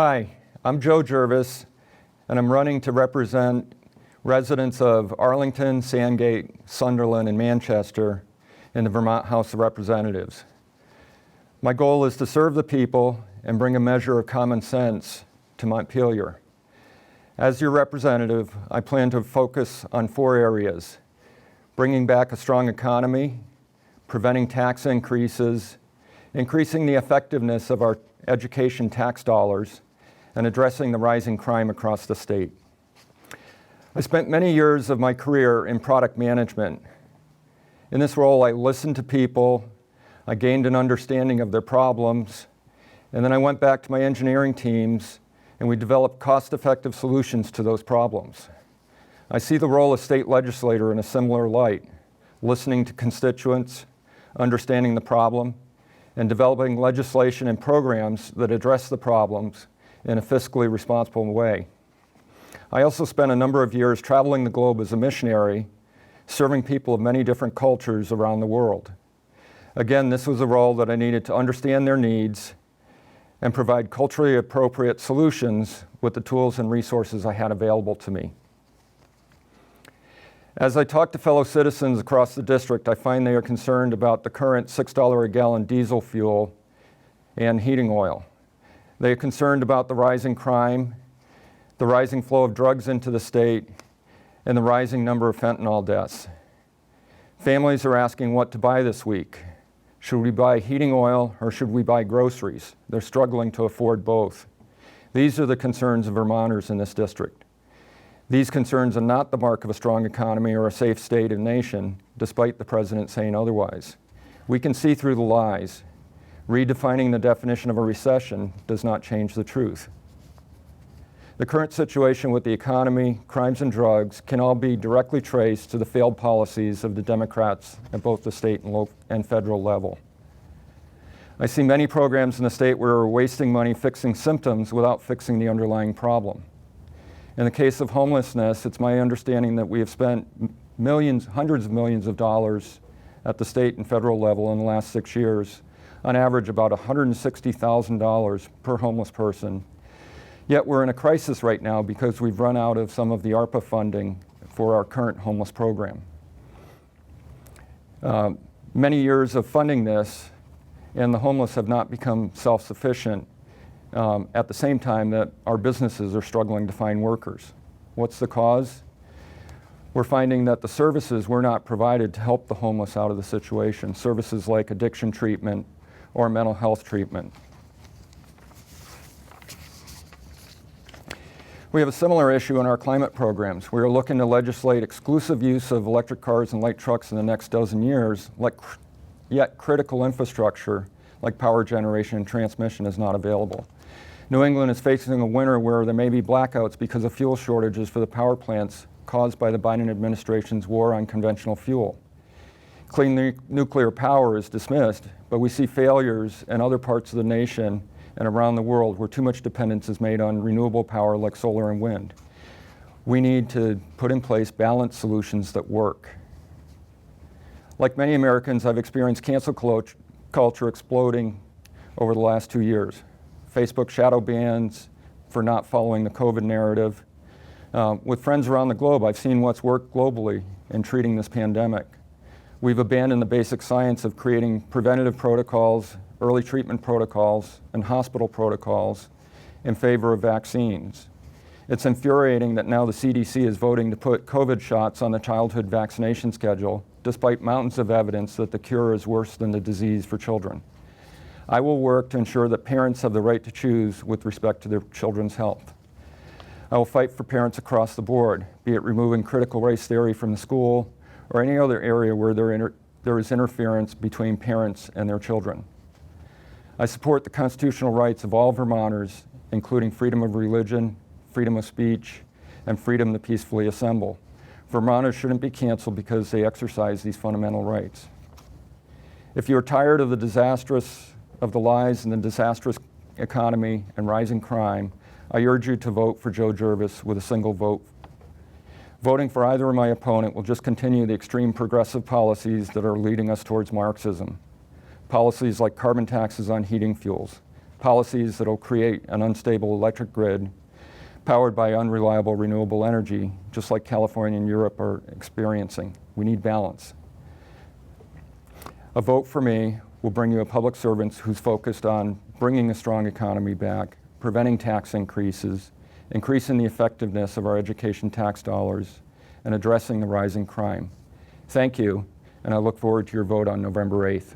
Hi, I'm Joe Gervais, and I'm running to represent residents of Arlington, Sandgate, Sunderland, and Manchester in the Vermont House of Representatives. My goal is to serve the people and bring a measure of common sense to Montpelier. As your representative, I plan to focus on 4 areas: bringing back a strong economy, preventing tax increases, increasing the effectiveness of our education tax dollars, and addressing the rising crime across the state. I spent many years of my career in product management. In this role, I listened to people, I gained an understanding of their problems, and then I went back to my engineering teams and we developed cost-effective solutions to those problems. I see the role of state legislator in a similar light, listening to constituents, understanding the problem, and developing legislation and programs that address the problems in a fiscally responsible way. I also spent a number of years traveling the globe as a missionary, serving people of many different cultures around the world. Again, this was a role that I needed to understand their needs and provide culturally appropriate solutions with the tools and resources I had available to me. As I talk to fellow citizens across the district, I find they are concerned about the current $6 a gallon diesel fuel and heating oil. They are concerned about the rising crime, the rising flow of drugs into the state, and the rising number of fentanyl deaths. Families are asking what to buy this week. Should we buy heating oil or should we buy groceries? They're struggling to afford both. These are the concerns of Vermonters in this district. These concerns are not the mark of a strong economy or a safe state and nation, despite the president saying otherwise. We can see through the lies. Redefining the definition of a recession does not change the truth. The current situation with the economy, crimes, and drugs can all be directly traced to the failed policies of the Democrats at both the state and federal level. I see many programs in the state where we're wasting money fixing symptoms without fixing the underlying problem. In the case of homelessness, it's my understanding that we have spent millions, hundreds of millions of dollars at the state and federal level in the last 6 years, on average about $160,000 per homeless person. Yet we're in a crisis right now because we've run out of some of the ARPA funding for our current homeless program. Many years of funding this, and the homeless have not become self-sufficient at the same time that our businesses are struggling to find workers. What's the cause? We're finding that the services were not provided to help the homeless out of the situation, services like addiction treatment or mental health treatment. We have a similar issue in our climate programs. We are looking to legislate exclusive use of electric cars and light trucks in the next dozen years, yet critical infrastructure like power generation and transmission is not available. New England is facing a winter where there may be blackouts because of fuel shortages for the power plants caused by the Biden administration's war on conventional fuel. Clean nuclear power is dismissed, but we see failures in other parts of the nation and around the world where too much dependence is made on renewable power like solar and wind. We need to put in place balanced solutions that work. Like many Americans, I've experienced cancel culture exploding over the last 2 years. Facebook shadow bans for not following the COVID narrative. With friends around the globe, I've seen what's worked globally in treating this pandemic. We've abandoned the basic science of creating preventative protocols, early treatment protocols, and hospital protocols in favor of vaccines. It's infuriating that now the CDC is voting to put COVID shots on the childhood vaccination schedule, despite mountains of evidence that the cure is worse than the disease for children. I will work to ensure that parents have the right to choose with respect to their children's health. I will fight for parents across the board, be it removing critical race theory from the school or any other area where there is interference between parents and their children. I support the constitutional rights of all Vermonters, including freedom of religion, freedom of speech, and freedom to peacefully assemble. Vermonters shouldn't be canceled because they exercise these fundamental rights. If you're tired of the lies and the disastrous economy and rising crime, I urge you to vote for Joe Gervais with a single vote. Voting for either of my opponent will just continue the extreme progressive policies that are leading us towards Marxism. Policies like carbon taxes on heating fuels, policies that will create an unstable electric grid powered by unreliable renewable energy, just like California and Europe are experiencing. We need balance. A vote for me will bring you a public servant who's focused on bringing a strong economy back, preventing tax increases, increasing the effectiveness of our education tax dollars, and addressing the rising crime. Thank you, and I look forward to your vote on November 8th.